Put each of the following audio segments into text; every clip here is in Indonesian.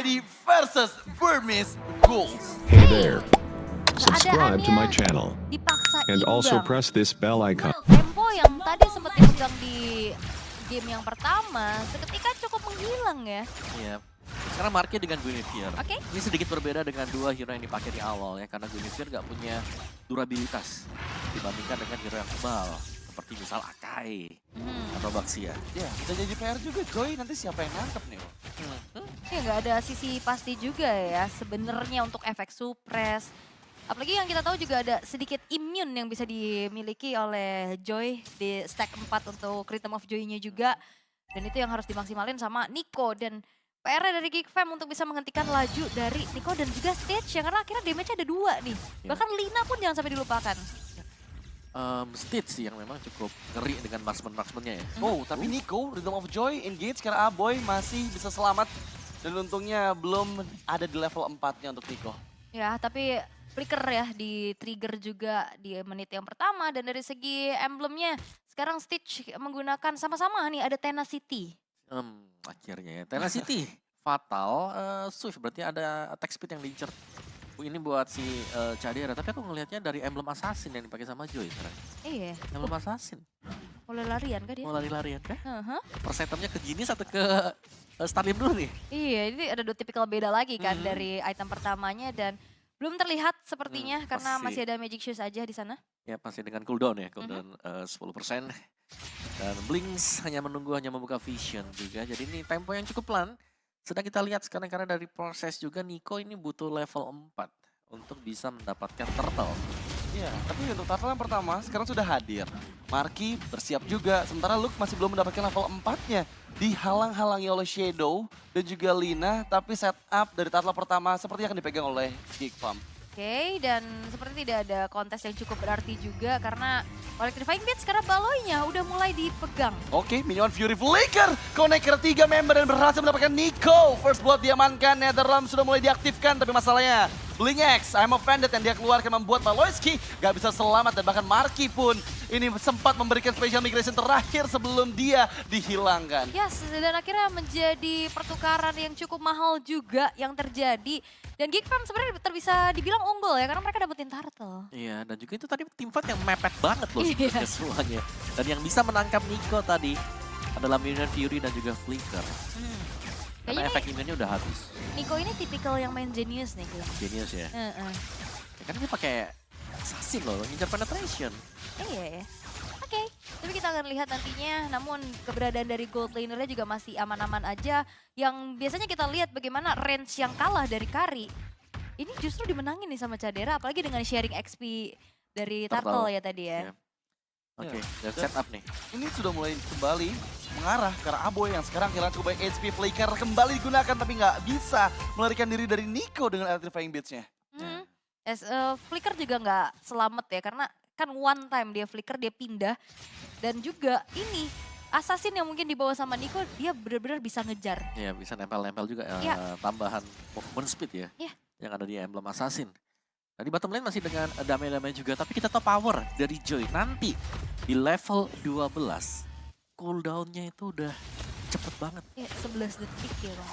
Shady versus Burmese Ghouls. Hey there. Subscribe to my Keadaannya channel dipaksa and also imbang. press this bell icon. Tempo yang tadi sempat dipegang di game yang pertama, seketika cukup menghilang ya. Iya. Sekarang Marky dengan Guinevere. Oke. Ini sedikit berbeda dengan dua hero yang dipakai di awal ya, karena Guinevere nggak punya durabilitas dibandingkan dengan hero yang kebal seperti misal Akai atau Baxia. Ya, bisa jadi PR juga Joy, nanti siapa yang nangkep nih? Ya nggak ada sisi pasti juga ya sebenarnya untuk efek suppress. Apalagi yang kita tahu juga ada sedikit immune yang bisa dimiliki oleh Joy di stack 4 untuk Rhythm of Joy-nya juga. Dan itu yang harus dimaksimalin sama Nico. Dan PR dari Geek Fam untuk bisa menghentikan laju dari Nico dan juga Stage ya. Karena akhirnya damage-nya ada 2 nih. Iya. Bahkan Lina pun jangan sampai dilupakan. Stitch sih yang memang cukup ngeri dengan marksman-marksmannya ya. Oh, tapi Nico, Rhythm of Joy, engage karena Aboy masih bisa selamat. Dan untungnya belum ada di level 4-nya untuk Nico. Ya tapi flicker ya di trigger juga di menit yang pertama. Dan dari segi emblemnya sekarang Stitch menggunakan sama-sama nih ada Tenacity. Akhirnya ya. Tenacity fatal, Swift berarti ada attack speed yang diincer. Ini buat si Cadera, tapi aku ngelihatnya dari emblem assassin yang dipakai sama Joy sekarang. Iya, Emblem assassin. mulai larian kah dia? Mau lari-larian kah? Heeh. First itemnya ke Genius atau ke Starlim dulu nih? Iya, ini ada 2 tipikal beda lagi kan dari item pertamanya dan belum terlihat sepertinya karena masih ada Magic Shoes aja di sana. Ya pasti dengan cooldown ya, cooldown 10%. Dan Blinks hanya menunggu, hanya membuka vision juga. Jadi ini tempo yang cukup pelan. Sedang kita lihat sekarang karena dari proses juga Nico ini butuh level 4 untuk bisa mendapatkan turtle. Iya, tapi untuk turtle yang pertama sekarang sudah hadir. Marky bersiap juga, sementara Luke masih belum mendapatkan level 4-nya. Dihalang-halangi oleh Shadow dan juga Lina, tapi setup dari turtle pertama seperti akan dipegang oleh Geek Fam. Oke, dan seperti tidak ada kontes yang cukup berarti juga karena Electrifying Beats karena baloinya udah mulai dipegang. Oke, Minion Fury Flicker connect ke 3 member dan berhasil mendapatkan Nico. First Blood diamankan, Netherrealm sudah mulai diaktifkan, tapi masalahnya Blink X, I'm Offended yang dia keluarkan membuat Maloyski gak bisa selamat dan bahkan Marky pun ini sempat memberikan special migration terakhir sebelum dia dihilangkan. Yes, dan akhirnya menjadi pertukaran yang cukup mahal juga yang terjadi. Dan Geek Fam sebenarnya bisa dibilang unggul ya karena mereka dapetin turtle. Iya, dan juga itu tadi team fight yang mepet banget loh Iya. sebenarnya semuanya. Dan yang bisa menangkap Nico tadi adalah Minion Fury dan juga Flicker. Karena Kayaknya efek immunnya udah habis. Nico ini tipikal yang main genius nih kayaknya. Genius ya. Heeh. Ya kan dia pakai assassin loh, ngincar penetration. Iya ya. Oke, tapi kita akan lihat nantinya. Namun keberadaan dari gold lanernya juga masih aman-aman aja. Yang biasanya kita lihat bagaimana range yang kalah dari Kari. Ini justru dimenangin nih sama Cadera, apalagi dengan sharing XP dari Turtle ya tadi ya. Iya. Oke, Ya. dan setup nih. Ini sudah mulai kembali mengarah ke arah Aboy yang sekarang kehilangan cukup banyak HP. Flicker kembali digunakan tapi nggak bisa melarikan diri dari Nico dengan Electrifying Beats-nya. Flicker juga nggak selamat ya, karena kan one time dia flicker, dia pindah. Dan juga ini, assassin yang mungkin dibawa sama Nico, dia benar-benar bisa ngejar. Iya, bisa nempel-nempel juga Iya. tambahan movement speed ya. Iya. Yang ada di emblem assassin. Nah, di bottom lane masih dengan damai-damai juga, tapi kita tahu power dari Joy. Nanti di level 12, cooldown-nya itu udah cepet banget. Ya, 11 detik ya Bang.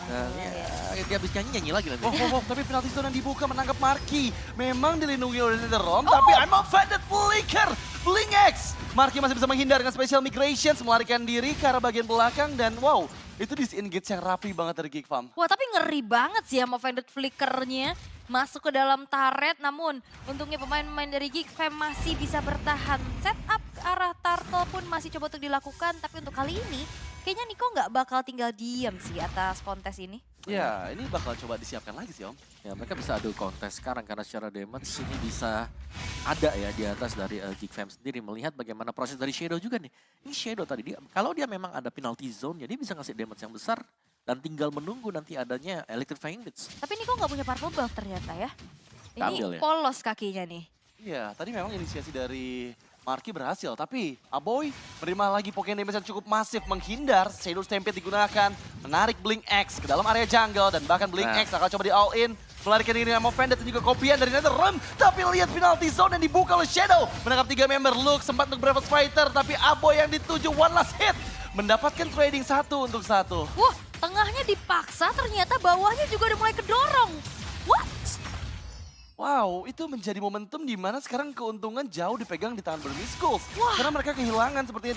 Dan dia habis nyanyi lagi nanti. Tapi penalti zone yang dibuka menangkap Marky. Memang dilindungi oleh Netherrealm, tapi I'm Offended Flicker. Blink X. Marky masih bisa menghindar dengan special migrations, melarikan diri ke arah bagian belakang dan wow, itu disengage yang rapi banget dari Geek Fam. Wah tapi ngeri banget sih sama Offended Flickernya. Masuk ke dalam turret, namun untungnya pemain-pemain dari Geek Fam masih bisa bertahan. Setup ke arah Turtle pun masih coba untuk dilakukan, tapi untuk kali ini kayaknya Nico nggak bakal tinggal diam sih atas kontes ini. Ya, ini bakal coba disiapkan lagi sih Om. Ya, mereka bisa adu kontes sekarang karena secara damage ini bisa ada ya di atas dari Geek Fam sendiri. Melihat bagaimana proses dari Shadow juga nih. Ini Shadow tadi, kalau dia memang ada penalty zone, jadi bisa ngasih damage yang besar. Dan tinggal menunggu nanti adanya Electrifying Beats. Tapi Nico nggak punya purple buff ternyata ya. Ini Ambil ya? polos kakinya nih. Iya, tadi memang inisiasi dari Marky berhasil, tapi Aboy menerima lagi Pokemon damage yang cukup masif, menghindar, Shadow Stampede digunakan, menarik Blink X ke dalam area jungle, dan bahkan Blink X akan coba di all-in, melarikan diri sama Offended dan juga kopian dari Netherrealm, tapi lihat penalty zone yang dibuka oleh Shadow, menangkap 3 member, Luke sempat untuk Bravos Fighter, tapi Aboy yang dituju one last hit, mendapatkan trading 1 untuk 1. Wah, tengahnya dipaksa ternyata bawahnya juga udah mulai Wow, itu menjadi momentum di mana sekarang keuntungan jauh dipegang di tangan Burmese Skulls. Karena mereka kehilangan sepertinya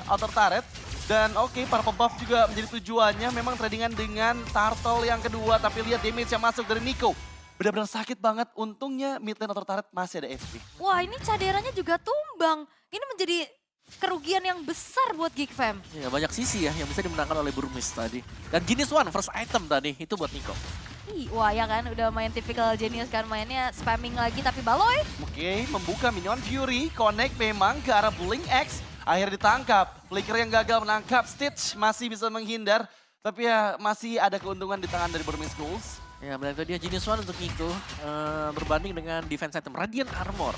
2 outer turret. Dan oke, Purple Buff juga menjadi tujuannya. Memang tradingan dengan Turtle yang kedua, tapi lihat damage yang masuk dari Nico. Benar-benar sakit banget, untungnya mid lane outer turret masih ada HP. Wah, ini caderannya juga tumbang. Ini menjadi kerugian yang besar buat Geek Fam. Ya, banyak sisi ya yang bisa dimenangkan oleh Burmese tadi. Dan Genius One first item tadi itu buat Nico. Wah ya kan, udah main typical Genius kan, mainnya spamming lagi tapi Baloy. Oke, membuka minion Fury, connect memang ke arah Blink X. Akhirnya ditangkap, Flicker yang gagal menangkap, Stitch masih bisa menghindar. Tapi ya masih ada keuntungan di tangan dari Burmese Skulls. Ya, berarti dia Genius One untuk Nico berbanding dengan defense item Radiant Armor.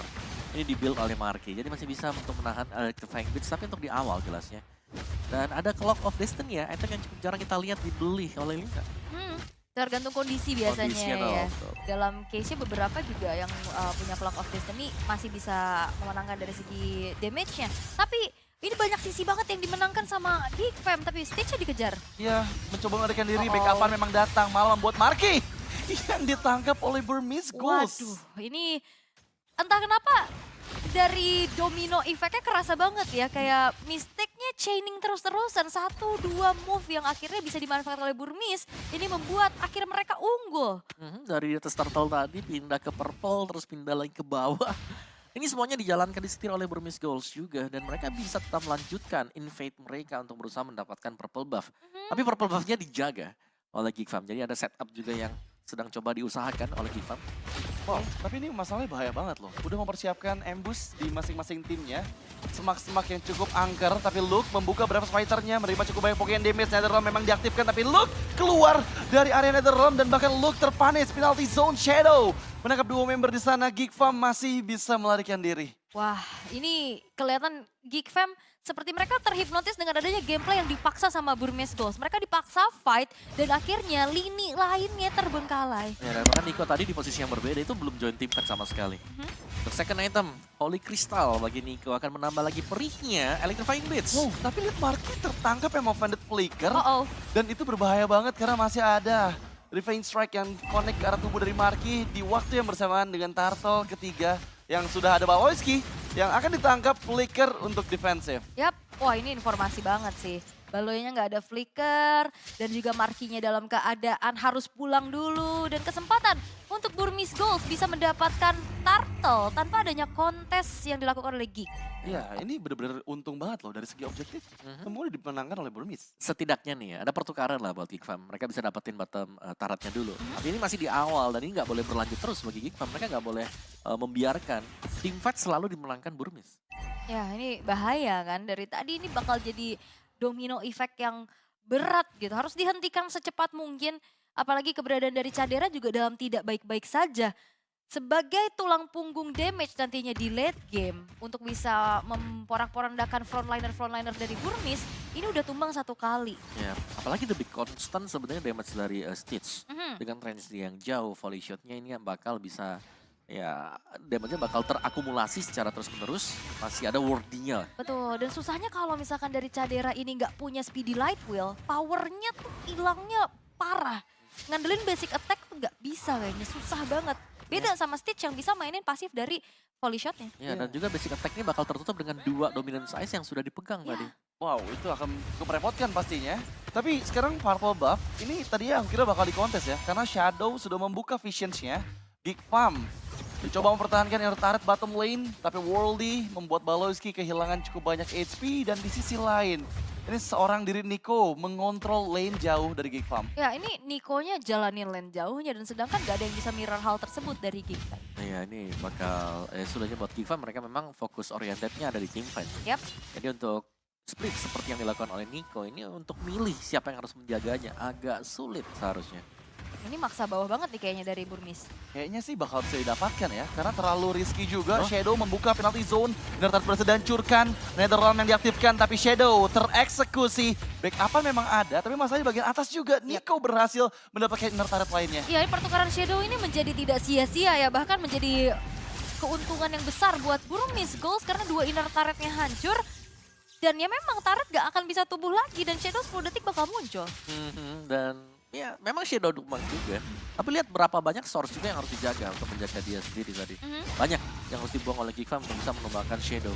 Ini dibuild oleh Marky, jadi masih bisa untuk menahan Electrifying Blitz, tapi untuk di awal jelasnya. Dan ada Clock of Destiny ya, item yang cukup jarang kita lihat dibeli oleh Lina. Tergantung kondisi biasanya Kondisinya ya. betul. Dalam case-nya beberapa juga yang punya Clock of Destiny masih bisa memenangkan dari segi damage-nya. Tapi ini banyak sisi banget yang dimenangkan sama Geek Fam, tapi Stitch-nya dikejar. Ya, mencoba melarikan diri, backupan memang datang, malah membuat Marky yang ditangkap oleh Burmese Skulls. Waduh, ini entah kenapa dari domino efeknya kerasa banget ya. Kayak mistake-nya chaining terus-terusan. 1-2 move yang akhirnya bisa dimanfaatkan oleh Burmese. Ini membuat akhirnya mereka unggul. Dari atas turtle tadi pindah ke purple, terus pindah lagi ke bawah. Ini semuanya dijalankan disetir oleh Burmese Goals juga. Dan mereka bisa tetap melanjutkan invade mereka untuk berusaha mendapatkan purple buff. Tapi purple buff-nya dijaga oleh Geek Fam. Jadi ada setup juga yang sedang coba diusahakan oleh Geek Fam. Wow, tapi ini masalahnya bahaya banget loh. Udah mempersiapkan ambush di masing-masing timnya. Semak-semak yang cukup angker, tapi Luke membuka berapa fighternya, menerima cukup banyak pokoknya damage. Netherrealm memang diaktifkan, tapi Luke keluar dari area Netherrealm dan bahkan Luke terpanis. Penalty zone Shadow menangkap 2 member di sana. Geek Fam masih bisa melarikan diri. Wah, ini kelihatan Geek Fam seperti mereka terhipnotis dengan adanya gameplay yang dipaksa sama Burmese Goals. Mereka dipaksa fight dan akhirnya lini lainnya terbengkalai. Ya, dan bahkan Nico tadi di posisi yang berbeda itu belum join tim fight sama sekali. Untuk second item, Holy Crystal bagi Nico akan menambah lagi perihnya Electrifying Blitz. Wow, tapi lihat Marky tertangkap yang mau Vanded Flicker. Dan itu berbahaya banget karena masih ada Revenge Strike yang connect ke arah tubuh dari Marky di waktu yang bersamaan dengan Turtle ketiga yang sudah ada Baloyski yang akan ditangkap Flicker untuk defensif. Yap, wah ini informasi banget sih. Baloynya nggak ada flicker dan juga Markinya dalam keadaan harus pulang dulu. Dan kesempatan untuk Burmese Goals bisa mendapatkan turtle tanpa adanya kontes yang dilakukan oleh Geek. Ya, ini benar-benar untung banget loh dari segi objektif. Semua dimenangkan oleh Burmese. Setidaknya nih ya, ada pertukaran lah buat Geek Fam. Mereka bisa dapetin bottom taratnya dulu. Tapi ini masih di awal dan ini nggak boleh berlanjut terus bagi Geek Fam. Mereka nggak boleh membiarkan team fight selalu dimenangkan Burmese. Ya ini bahaya kan, dari tadi ini bakal jadi domino effect yang berat gitu. Harus dihentikan secepat mungkin. Apalagi keberadaan dari Cadera juga dalam tidak baik-baik saja. Sebagai tulang punggung damage nantinya di late game. Untuk bisa memporak-porandakan frontliner dari Burmese. Ini udah tumbang 1 kali. Ya, apalagi lebih konstan sebenarnya damage dari Stitch. Dengan range yang jauh, volley shotnya ini yang bakal bisa... Ya, damage-nya bakal terakumulasi secara terus-menerus, masih ada worthy-nya. Betul, dan susahnya kalau misalkan dari Cadera ini nggak punya speedy light wheel, powernya tuh hilangnya parah. Ngandelin basic attack tuh nggak bisa kayaknya, susah banget. Beda sama Stitch yang bisa mainin pasif dari volley shotnya. Ya, dan juga basic attack ini bakal tertutup dengan 2 dominance ice yang sudah dipegang tadi. Wow, itu akan cukup merepotkan pastinya. Tapi sekarang Purple Buff, ini tadi yang kira bakal dikontes ya, karena Shadow sudah membuka visions-nya. Geek Fam dicoba mempertahankan inner turret bottom lane, tapi Worldy membuat Baloyski kehilangan cukup banyak HP. Dan di sisi lain, ini seorang diri Nico mengontrol lane jauh dari Geek Fam. Ya ini Nico-nya jalanin lane jauhnya dan sedangkan gak ada yang bisa mirror hal tersebut dari Geek Fam. Iya, ini bakal, sudahnya buat Geek Fam mereka memang fokus orientednya ada di team fight. Yap. Jadi untuk split seperti yang dilakukan oleh Nico, ini untuk milih siapa yang harus menjaganya agak sulit seharusnya. Ini maksa bawah banget nih kayaknya dari Burmese. Kayaknya sih bakal bisa didapatkan ya, karena terlalu risky juga. Shadow membuka penalty zone, Netherrealm berhasil dihancurkan, Netherrealm yang diaktifkan, tapi Shadow tereksekusi. Backupan memang ada, tapi masalahnya bagian atas juga. Nico berhasil mendapatkan inner turret lainnya. Iya, pertukaran Shadow ini menjadi tidak sia-sia ya, bahkan menjadi keuntungan yang besar buat Burmese Goals karena 2 inner turretnya hancur. Dan ya memang turret gak akan bisa tumbuh lagi dan Shadow 10 detik bakal muncul. Dan Ya, memang Shadow Dukman juga. Tapi lihat berapa banyak source juga yang harus dijaga untuk menjaga dia sendiri tadi. Banyak yang harus dibuang oleh Geek Fam untuk bisa mengembangkan Shadow.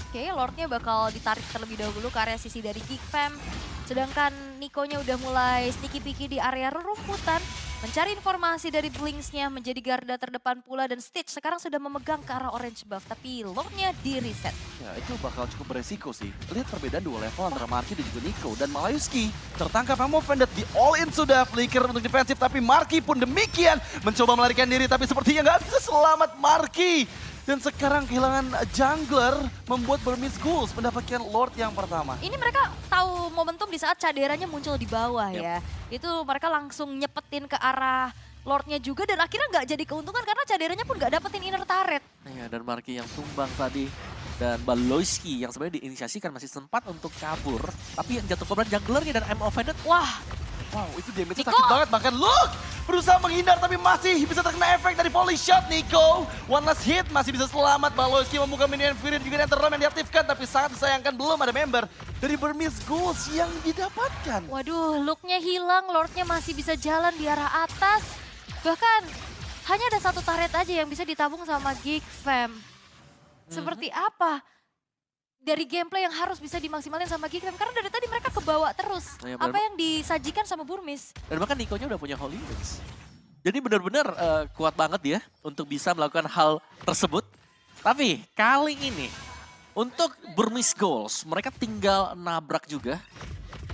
Oke, Lordnya bakal ditarik terlebih dahulu ke area sisi dari Geek Fam. Sedangkan Niko-nya udah mulai sneaky-peeky di area rerumputan. Mencari informasi dari Blinks-nya menjadi garda terdepan pula. Dan Stitch sekarang sudah memegang ke arah orange buff. Tapi Lordnya di reset. Ya itu bakal cukup beresiko sih. Lihat perbedaan dua level antara Marky dan juga Nico. Dan Malayuski tertangkap Hamo Vended di all in sudah. Flicker untuk defensif tapi Marky pun demikian. Mencoba melarikan diri tapi sepertinya nggak bisa selamat Marky. Dan sekarang kehilangan jungler membuat Burmese Ghouls mendapatkan Lord yang pertama. Ini mereka tahu momentum di saat caderanya muncul di bawah ya. Itu mereka langsung nyepetin ke arah Lordnya juga dan akhirnya nggak jadi keuntungan karena caderanya pun nggak dapetin inner turret. Ya, dan Marky yang tumbang tadi. Dan Baloyski yang sebenarnya diinisiasikan masih sempat untuk kabur. Tapi yang jatuh korban junglernya dan I'm offended. Wah, Wow, itu damage Nico! sakit banget. Bahkan look, berusaha menghindar tapi masih bisa terkena efek dari volley shot Nico. One last hit, masih bisa selamat. Baloyski membuka minion Fury juga Netherrealm yang diaktifkan. Tapi sangat disayangkan belum ada member dari Burmese Ghouls yang didapatkan. waduh, looknya hilang, Lordnya masih bisa jalan di arah atas. Bahkan hanya ada satu turret aja yang bisa ditabung sama Geek Fam. Seperti apa dari gameplay yang harus bisa dimaksimalin sama Geek Fam? Karena dari tadi mereka kebawa terus. Ya, Apa yang disajikan sama Burmese. Dan bahkan Niko-nya udah punya Holy Wings. Jadi benar-benar kuat banget ya untuk bisa melakukan hal tersebut. Tapi kali ini untuk Burmese Ghouls mereka tinggal nabrak juga.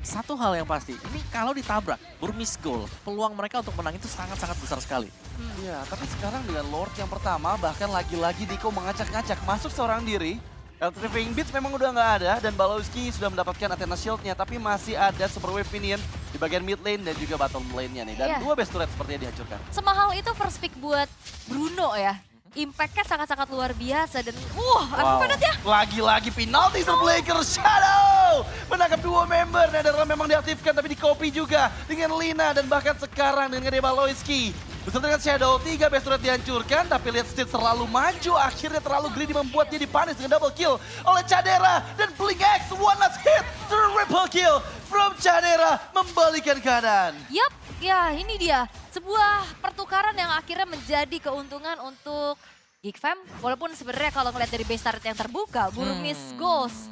Satu hal yang pasti, ini kalau ditabrak Burmese Ghouls, peluang mereka untuk menang itu sangat-sangat besar sekali. Ya, tapi sekarang dengan Lord yang pertama bahkan lagi-lagi Nico mengacak-ngacak masuk seorang diri. Electrifying Beats memang udah nggak ada dan Balowski sudah mendapatkan Athena Shield-nya tapi masih ada Super Wave Minion di bagian mid lane dan juga bottom lane-nya nih. Dan Iya. dua base turret sepertinya dihancurkan. Semahal itu first pick buat Bruno ya. Impact-nya sangat-sangat luar biasa dan unfair ya. Lagi-lagi penalti Blaker Shadow. Menangkap dua member. Netherrealm memang diaktifkan tapi di copy juga dengan Lina dan bahkan sekarang dengan Balowski. Bersama dengan Shadow, 3 base turret dihancurkan, tapi lihat Stitch terlalu maju, akhirnya terlalu greedy membuat dia dipanis dengan double kill oleh Cadera. Dan Blink X, one last hit, triple kill from Cadera, membalikan keadaan. Yup, ya ini dia. Sebuah pertukaran yang akhirnya menjadi keuntungan untuk Geek Fam. Walaupun sebenarnya kalau ngeliat dari base turret yang terbuka, Burmese Ghouls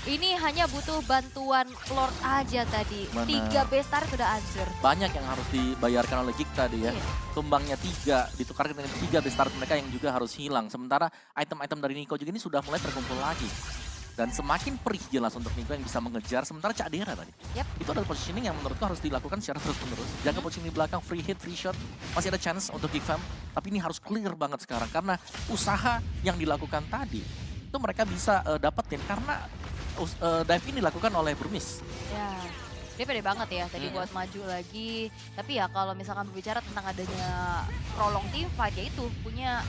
ini hanya butuh bantuan Lord aja tadi. Mana? 3 base turret sudah hancur. Banyak yang harus dibayarkan oleh Geek tadi ya. Iya. Tumbangnya 3, ditukarkan dengan 3 base start mereka yang juga harus hilang. Sementara item-item dari Nico juga ini sudah mulai terkumpul lagi. Dan semakin perih jelas untuk Nico yang bisa mengejar. Sementara Cak Dera tadi. Yep. Itu adalah positioning yang menurutku harus dilakukan secara terus-menerus. Jaga positioning di belakang, free hit, free shot. Masih ada chance untuk Geek Fam. Tapi ini harus clear banget sekarang. Karena usaha yang dilakukan tadi, itu mereka bisa dapetin. Karena dive ini dilakukan oleh Burmese. Ya, dia pede banget ya tadi buat maju lagi. Tapi ya kalau misalkan berbicara tentang adanya prolong team fight ya itu punya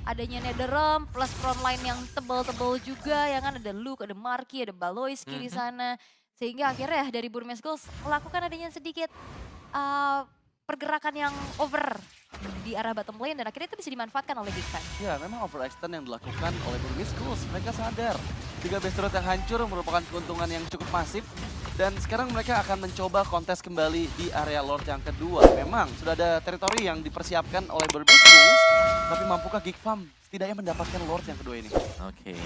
adanya Netherrealm plus front line yang tebal-tebal juga. Ya kan ada Luke, ada Marky, ada Baloyski di sana. Sehingga akhirnya dari Burmese Ghouls melakukan adanya sedikit pergerakan yang over di arah bottom lane dan akhirnya itu bisa dimanfaatkan oleh Geek Fam. Ya, memang overextend yang dilakukan oleh Burmese Ghouls. Mereka sadar 3 base turret yang hancur merupakan keuntungan yang cukup masif. Dan sekarang mereka akan mencoba kontes kembali di area Lord yang kedua. Memang sudah ada teritori yang dipersiapkan oleh Burmese Ghouls. Tapi mampukah Geek Fam setidaknya mendapatkan Lord yang kedua ini? Oke,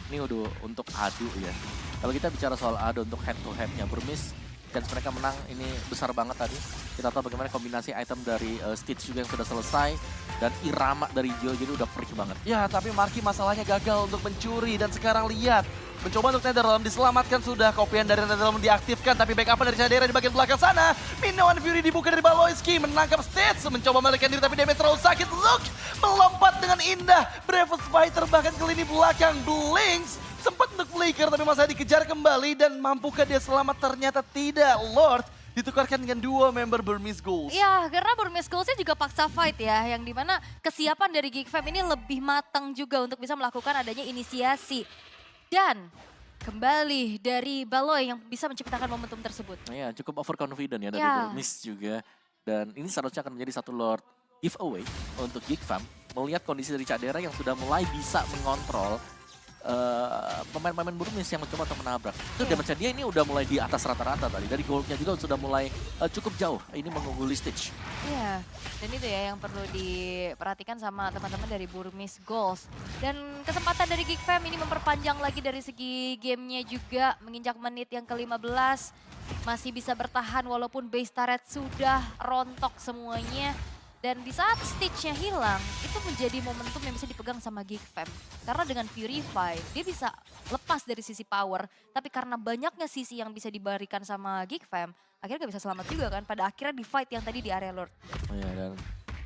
ini udah untuk adu ya. Kalau kita bicara soal adu untuk head to headnya Burmese, chance mereka menang ini besar banget tadi. Kita tahu bagaimana kombinasi item dari Stitch juga yang sudah selesai. Dan irama dari Jo jadi udah perih banget. Ya, tapi Marky masalahnya gagal untuk mencuri. Dan sekarang lihat, mencoba untuk Netherrealm diselamatkan sudah. Kopian dari Netherrealm diaktifkan, tapi backupan dari Cadera di bagian belakang sana. Minion Fury dibuka dari Baloyski, menangkap Stitch. Mencoba melarikan diri, tapi damage terlalu sakit. Look, melompat dengan indah. Bravest Fighter bahkan ke lini belakang. Blinks sempat untuk flicker, tapi masih dikejar kembali. Dan mampukah dia selamat? Ternyata tidak. Lord ditukarkan dengan dua member Burmese Ghouls. Iya, karena Burmese Ghouls-nya juga paksa fight ya, yang dimana kesiapan dari Geek Fam ini lebih matang juga untuk bisa melakukan adanya inisiasi. Dan kembali dari Baloy yang bisa menciptakan momentum tersebut. Ya, cukup overconfident ya dari Ya. Burmese juga. Dan ini seharusnya akan menjadi satu Lord giveaway untuk Geek Fam. Melihat kondisi dari Cadera yang sudah mulai bisa mengontrol pemain-pemain Burmese yang mencoba untuk menabrak. Itu Iya. damage dia ini udah mulai di atas rata-rata tadi. Dari goldnya juga sudah mulai cukup jauh. Ini mengungguli Stitch. Iya, dan itu ya yang perlu diperhatikan sama teman-teman dari Burmese Goals. Dan kesempatan dari Geek Fam ini memperpanjang lagi dari segi gamenya juga, menginjak menit yang ke-15. Masih bisa bertahan walaupun base turret sudah rontok semuanya. Dan di saat Stitch-nya hilang, itu menjadi momentum yang bisa dipegang sama Geek Fam. Karena dengan Purify, dia bisa lepas dari sisi power. Tapi karena banyaknya sisi yang bisa diberikan sama Geek Fam, akhirnya gak bisa selamat juga kan. Pada akhirnya di fight yang tadi di area Lord. Ya, dan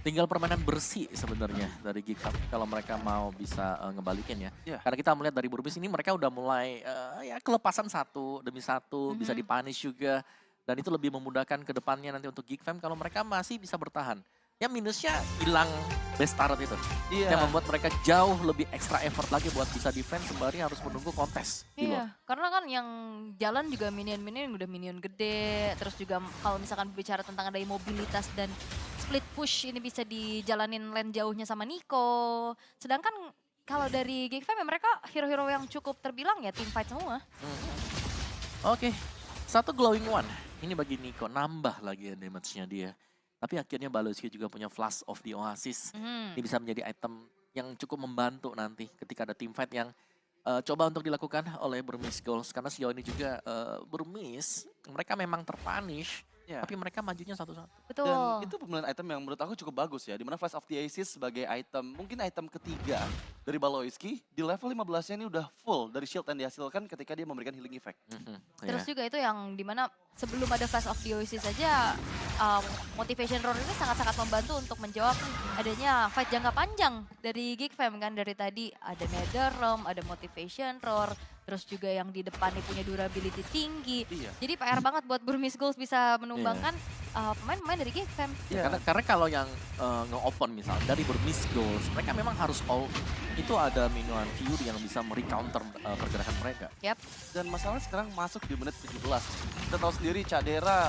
tinggal permainan bersih sebenarnya dari Geek Fam kalau mereka mau bisa ngebalikin ya. Iya. Karena kita melihat dari Burmese ini mereka udah mulai ya kelepasan satu demi satu, bisa dipunish juga. Dan itu lebih memudahkan ke depannya nanti untuk Geek Fam kalau mereka masih bisa bertahan. Ya minusnya hilang base turret itu. Iya. Yang membuat mereka jauh lebih extra effort lagi buat bisa defense sembari harus menunggu kontes di luar. Iya, karena kan yang jalan juga minion-minion yang udah minion gede. Terus juga kalau misalkan bicara tentang ada mobilitas dan split push ini bisa dijalanin lane jauhnya sama Nico. Sedangkan kalau dari Geek Fam ya mereka hero-hero yang cukup terbilang ya team fight semua. Oke, satu glowing one. Ini bagi Nico, nambah lagi ya damage-nya dia. Tapi akhirnya Baloski juga punya Flash of the Oasis. Ini bisa menjadi item yang cukup membantu nanti ketika ada team fight yang coba untuk dilakukan oleh Burmese Goals. Karena sejauh ini juga Burmese, mereka memang terpunish. Iya. Tapi mereka majunya satu-satu. Betul. Dan itu pemilihan item yang menurut aku cukup bagus ya. Dimana Flash of the Aces sebagai item, mungkin item ketiga dari Baloyski. Di level 15-nya ini udah full dari shield yang dihasilkan ketika dia memberikan healing effect. Terus juga itu yang dimana sebelum ada Flash of the Oasis saja Motivation Roar ini sangat-sangat membantu untuk menjawab adanya fight jangka panjang dari Geek Fam kan. Dari tadi ada Netherrealm, ada Motivation Roar, terus juga yang di depan ini punya durability tinggi. Iya. Jadi PR banget buat Burmese Goals bisa menumbangkan pemain-pemain dari Geek Fam. Iya. Karena kalau yang nge-open misal dari Burmese Goals, mereka memang harus all itu ada minuan Fury yang bisa merecounter pergerakan mereka. Yap. Dan masalahnya sekarang masuk di menit 17. Kita tahu sendiri Cadera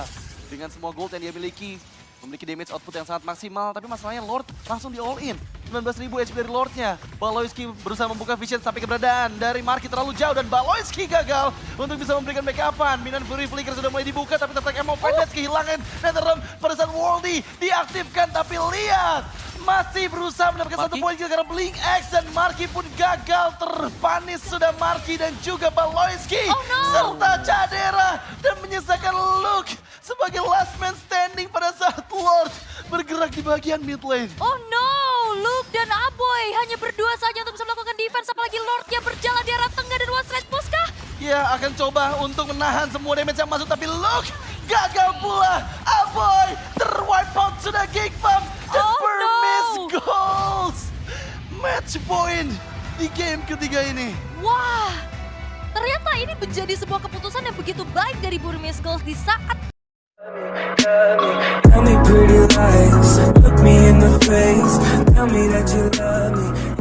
dengan semua gold yang dia miliki, memiliki damage output yang sangat maksimal. Tapi masalahnya Lord langsung di all in. 19.000 HP dari Lordnya. Baloyski berusaha membuka vision sampai keberadaan dari Marky terlalu jauh. Dan Baloyski gagal untuk bisa memberikan backupan. Minan Fury Flicker sudah mulai dibuka tapi tetap Emo Pendant kehilangan Netherrealm pada saat Worldy diaktifkan. Tapi lihat, masih berusaha mendapatkan satu poin kill karena Blink X dan Marky pun gagal. Terpanis sudah Marky dan juga Baloyski. Oh no! Serta Cadera dan menyisakan Luke sebagai last man standing pada saat Lord bergerak di bagian mid lane. Oh no, Luke dan Aboy hanya berdua saja untuk bisa melakukan defense. Apalagi Lordnya berjalan di arah tengah dan one straight push kah? Ya akan coba untuk menahan semua damage yang masuk tapi Luke gagal pula. Aboy terwipe out sudah Geek Fam dan Oh, Burmese no. Goals. Match point di game ketiga ini. Wah, ternyata ini menjadi sebuah keputusan yang begitu baik dari Burmese Goals di saat Tell me pretty lies, look me in the face. Tell me that you love me.